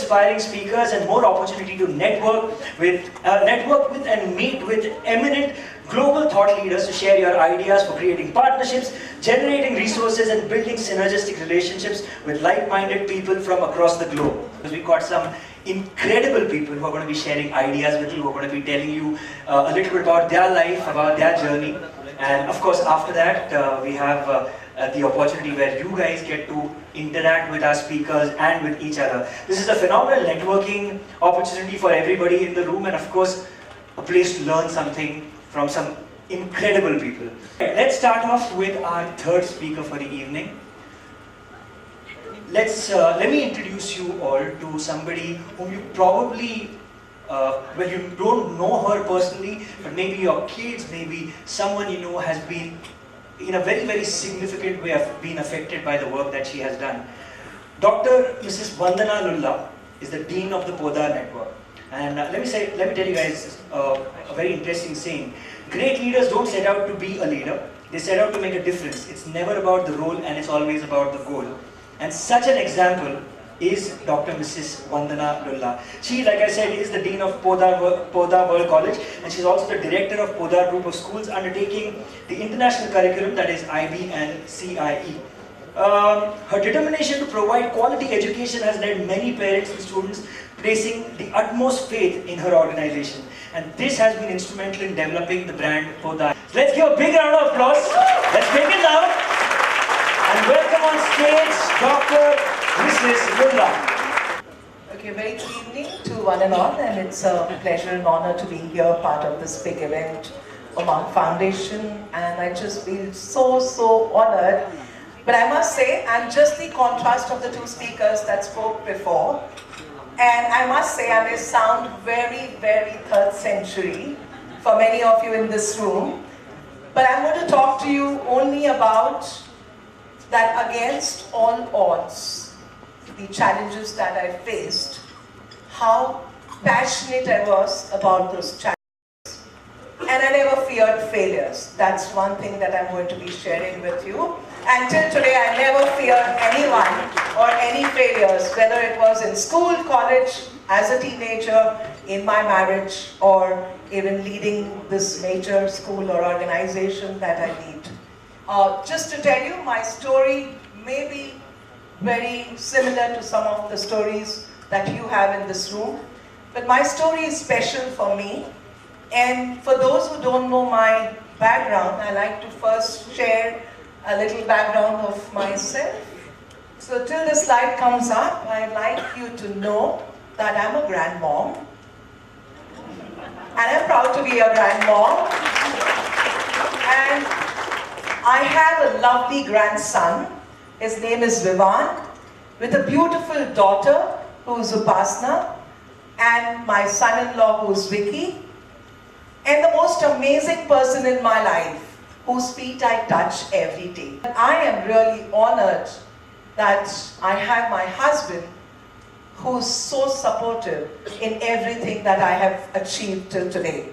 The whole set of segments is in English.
inspiring speakers and more opportunity to network with and meet with eminent global thought leaders to share your ideas for creating partnerships, generating resources and building synergistic relationships with like-minded people from across the globe. Because we've got some incredible people who are going to be sharing ideas with you, who are going to be telling you a little bit about their life, about their journey. And of course, after that, we have the opportunity where you guys get to interact with our speakers and with each other. This is a phenomenal networking opportunity for everybody in the room, and of course, a place to learn something from some incredible people. Let's start off with our third speaker for the evening. Let me introduce you all to somebody whom you probably, well, you don't know her personally, but maybe your kids, maybe someone you know has been in a very, very significant way been affected by the work that she has done. Dr. Mrs. Vandana Lulla is the Dean of the Podar Network. And let me tell you guys a very interesting saying. Great leaders don't set out to be a leader, they set out to make a difference. It's never about the role and it's always about the goal. And such an example is Dr. Mrs. Vandana Lulla. She, like I said, is the Dean of Podar World College, and she's also the Director of Podar Group of Schools, undertaking the international curriculum, that is IB and CIE. Her determination to provide quality education has led many parents and students placing the utmost faith in her organization. And this has been instrumental in developing the brand Podar. Let's give a big round of applause. Let's begin now. And welcome on stage, Dr. Mrs. Lulla. Okay, very good evening to one and all, and it's a pleasure and honor to be here, part of this big event, Umang Foundation, and I just feel so honored. But I must say, I'm just the contrast of the two speakers that spoke before, and I must say I may sound very third century for many of you in this room, but I'm going to talk to you only about that against all odds, the challenges that I faced, how passionate I was about those challenges, and I never feared failures. That's one thing that I'm going to be sharing with you. Until today, I never feared anyone or any failures, whether it was in school, college, as a teenager, in my marriage, or even leading this major school or organization that I lead. Just to tell you, my story may be very similar to some of the stories that you have in this room, but my story is special for me. And for those who don't know my background, I like to first share a little background of myself. So till the slide comes up, I'd like you to know that I'm a grandmom. And I'm proud to be a grandmom. And I have a lovely grandson. His name is Vivan, with a beautiful daughter who's Upasna, and my son-in-law who's Vicky, and the most amazing person in my life, whose feet I touch every day. I am really honored that I have my husband who's so supportive in everything that I have achieved till today.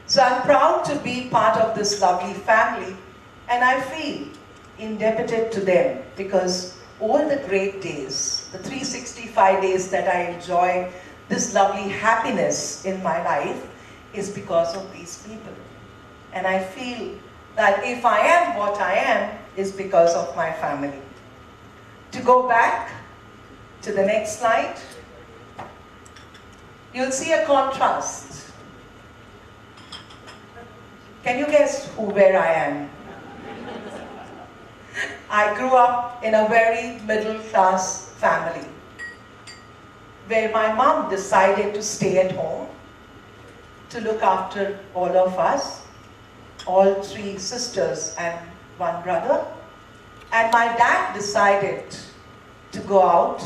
So I'm proud to be part of this lovely family, and I feel indebted to them because all the great days, the 365 days that I enjoy this lovely happiness in my life is because of these people. And I feel that if I am what I am, is because of my family. To go back to the next slide, you'll see a contrast. Can you guess where I am? I grew up in a very middle-class family, where my mom decided to stay at home to look after all of us, all three sisters and one brother. And my dad decided to go out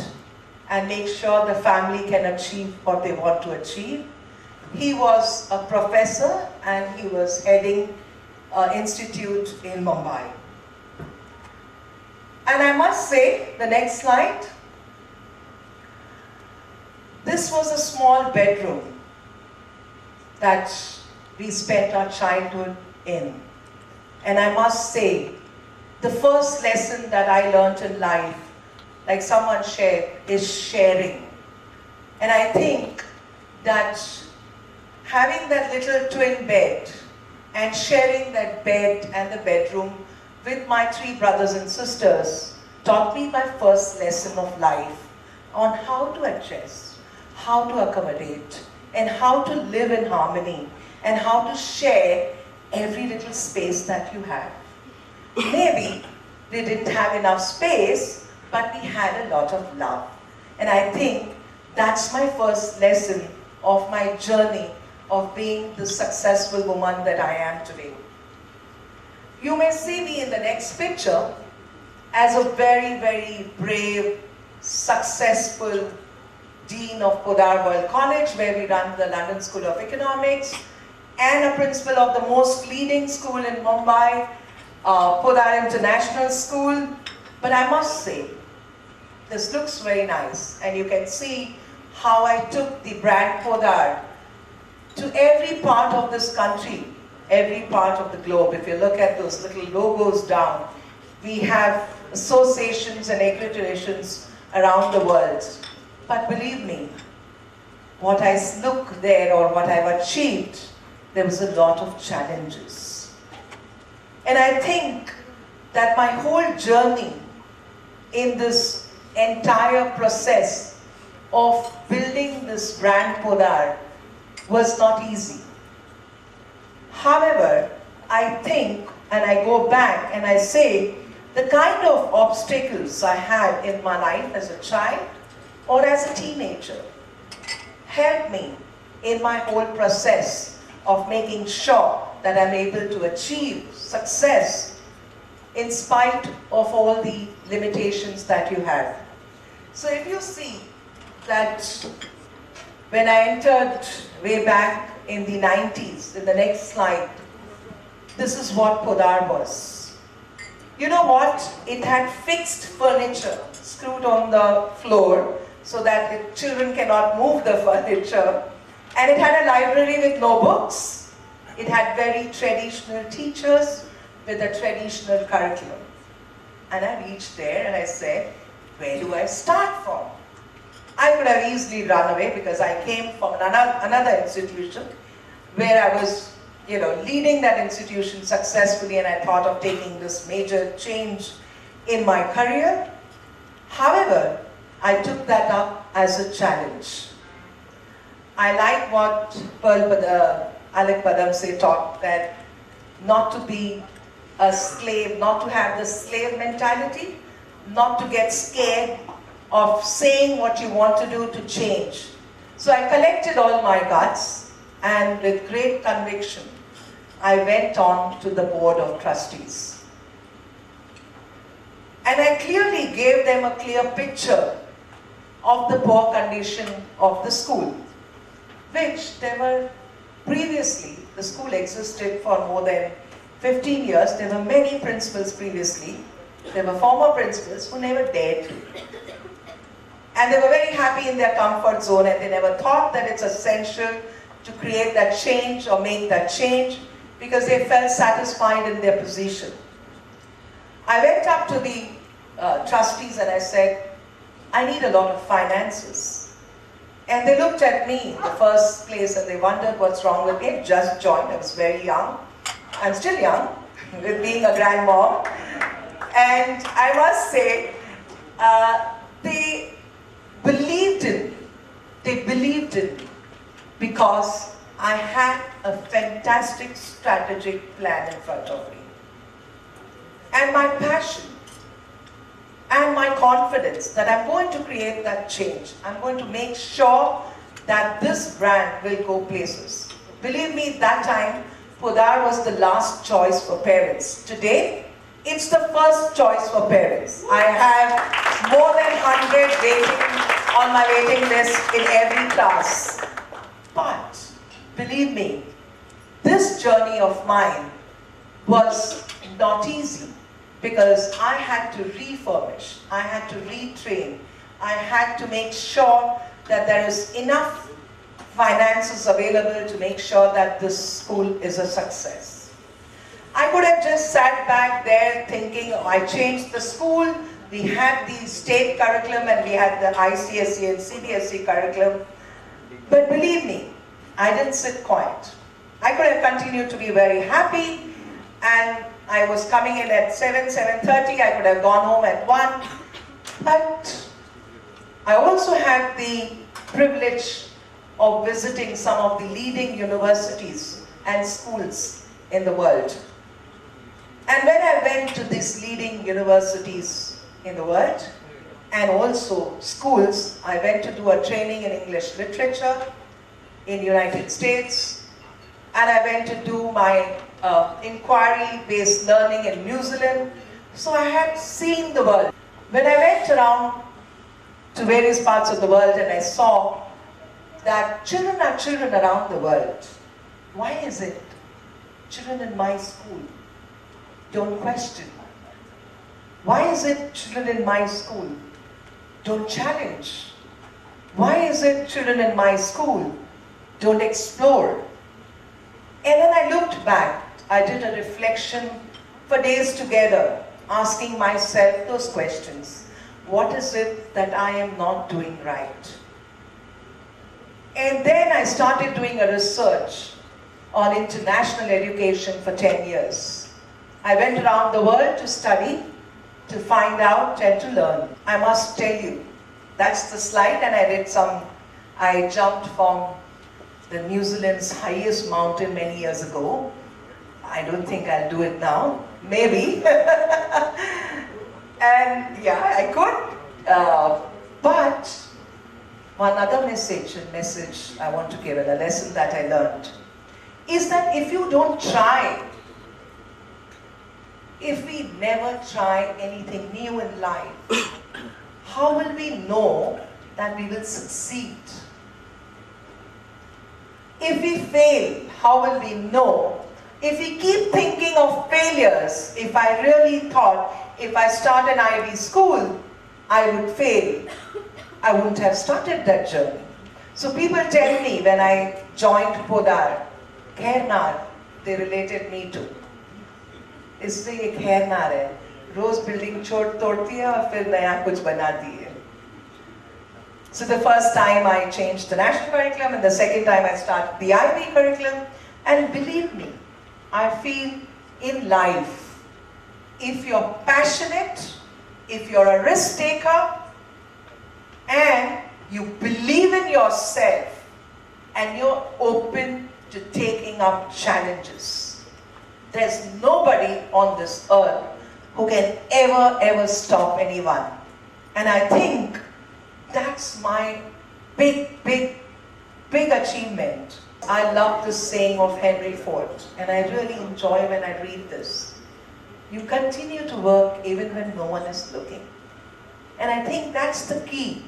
and make sure the family can achieve what they want to achieve. He was a professor and he was heading an institute in Mumbai. And I must say, the next slide, this was a small bedroom that we spent our childhood in. And I must say, the first lesson that I learned in life, like someone shared, is sharing. And I think that having that little twin bed and sharing that bed and the bedroom with my 3 brothers and sisters taught me my first lesson of life on how to adjust, how to accommodate, and how to live in harmony, and how to share every little space that you have. Maybe we didn't have enough space, but we had a lot of love. And I think that's my first lesson of my journey of being the successful woman that I am today. You may see me in the next picture as a very, very brave, successful Dean of Podar World College, where we run the London School of Economics, and a principal of the most leading school in Mumbai, Podar International School. But I must say, this looks very nice, and you can see how I took the brand Podar to every part of this country, every part of the globe. If you look at those little logos down, we have associations and accreditations around the world. But believe me, what I look there or what I've achieved, there was a lot of challenges. And I think that my whole journey in this entire process of building this brand Podar was not easy. However, I think, and I go back and I say, the kind of obstacles I had in my life as a child or as a teenager helped me in my whole process of making sure that I'm able to achieve success in spite of all the limitations that you have. So if you see that when I entered way back in the 90s, in the next slide, this is what Podar was. You know what? It had fixed furniture screwed on the floor so that the children cannot move the furniture. And it had a library with no books. It had very traditional teachers with a traditional curriculum. And I reached there and I said, where do I start from? I could have easily run away because I came from another institution where I was, leading that institution successfully, and I thought of taking this major change in my career. However, I took that up as a challenge. I like what Alec Padamse taught, that not to be a slave, not to have the slave mentality, not to get scared of saying what you want to do to change. So I collected all my guts, and with great conviction, I went on to the board of trustees. And I clearly gave them a clear picture of the poor condition of the school, which there were previously, the school existed for more than 15 years. There were many principals previously. There were former principals who never dared to. And they were very happy in their comfort zone, and they never thought that it's essential to create that change or make that change, because they felt satisfied in their position. I went up to the trustees and I said, I need a lot of finances. And they looked at me in the first place and they wondered what's wrong with me. I just joined, I was very young. I'm still young, with being a grandmom. And I must say, they believed in me. They believed in me because I had a fantastic strategic plan in front of me. And my passion and my confidence that I'm going to create that change. I'm going to make sure that this brand will go places. Believe me, that time, Podar was the last choice for parents. Today, it's the first choice for parents. I have more than 100 waiting on my waiting list in every class. But, believe me, this journey of mine was not easy, because I had to refurbish, I had to retrain, I had to make sure that there is enough finances available to make sure that this school is a success. I could have just sat back there thinking, oh, I changed the school, We had the state curriculum and we had the ICSE and CBSE curriculum. But believe me, I didn't sit quiet. I could have continued to be very happy, and I was coming in at 7:30, I could have gone home at 1. But I also had the privilege of visiting some of the leading universities and schools in the world. And when I went to these leading universities in the world, and also schools, I went to do a training in English literature in the United States, and I went to do my inquiry-based learning in New Zealand. So I had seen the world. When I went around to various parts of the world and I saw that children are children around the world, why is it children in my school don't question? Why is it children in my school don't challenge? Why is it children in my school don't explore? And then I looked back, I did a reflection for days together, asking myself those questions. What is it that I am not doing right? And then I started doing a research on international education for 10 years. I went around the world to study, to find out and to learn. I must tell you, that's the slide, and I jumped from the New Zealand's highest mountain many years ago. I don't think I'll do it now, maybe. And yeah, I could. But one other message I want to give, and a lesson that I learned, is that if you don't try, if we never try anything new in life, how will we know that we will succeed? If we fail, how will we know? If we keep thinking of failures, if I really thought if I start an IB school, I would fail, I wouldn't have started that journey. So people tell me when I joined Podar, Khairnar, they related me to. इससे ये खैरनार है, रोज building तोड़ती है और फिर नया कुछ बनाती है. So the first time I changed the national curriculum, and the second time I started the IB curriculum. And believe me, I feel in life, if you're passionate, if you're a risk taker, and you believe in yourself, and you're open to taking up challenges, there's nobody on this earth who can ever stop anyone. And I think that's my big achievement. I love the saying of Henry Ford, and I really enjoy when I read this. You continue to work even when no one is looking. And I think that's the key.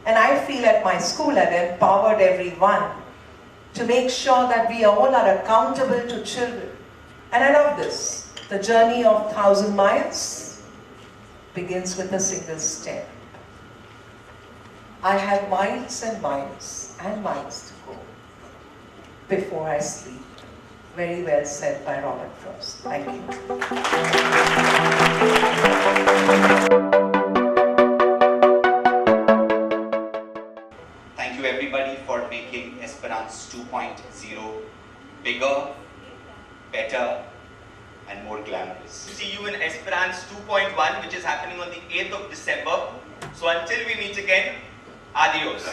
And I feel at my school I've empowered everyone to make sure that we all are accountable to children. And I love this. The journey of 1,000 miles begins with a single step. I have miles and miles and miles to go before I sleep. Very well said by Robert Frost. Thank you. Thank you everybody for making Esperance 2.0 bigger, better, and more glamorous. See you in Esperance 2.1, which is happening on the 8th of December. So until we meet again, adios.